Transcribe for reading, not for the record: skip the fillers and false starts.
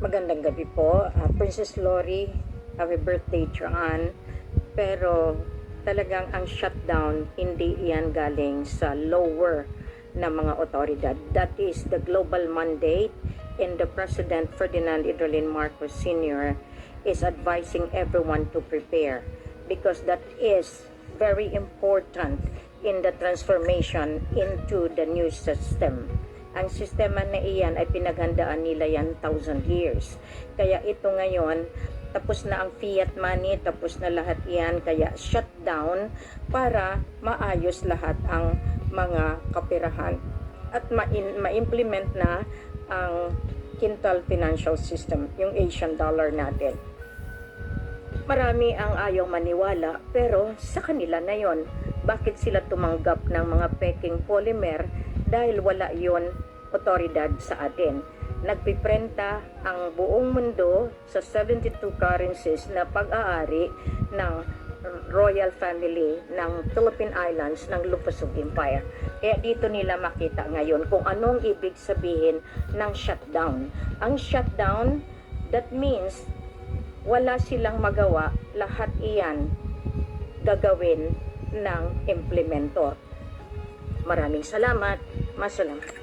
Magandang gabi po, Princess Lori. Happy birthday, Tran. Pero talagang ang shutdown, hindi yan galing sa lower na mga otoridad. That is the global mandate, and the President Ferdinand Idrolin Marcos Sr. is advising everyone to prepare because that is very important in the transformation into the new system. Ang sistema na iyan ay pinaghandaan nila yan 1,000 years. Kaya ito ngayon, tapos na ang fiat money, tapos na lahat yan, kaya shutdown para maayos lahat ang mga kapirahan at ma-implement na ang Quintal Financial System, yung Asian dollar natin. Marami ang ayaw maniwala, pero sa kanila na yon. Bakit sila tumanggap ng mga peking polymer? Dahil wala yon otoridad sa atin. Nagpiprenta ang buong mundo sa 72 currencies na pag-aari ng royal family ng Philippine Islands ng Lupusog Empire. Kaya dito nila makita ngayon kung anong ibig sabihin ng shutdown. Ang shutdown, that means wala silang magawa, lahat iyan gagawin ng implementor. Maraming salamat. Masalamat.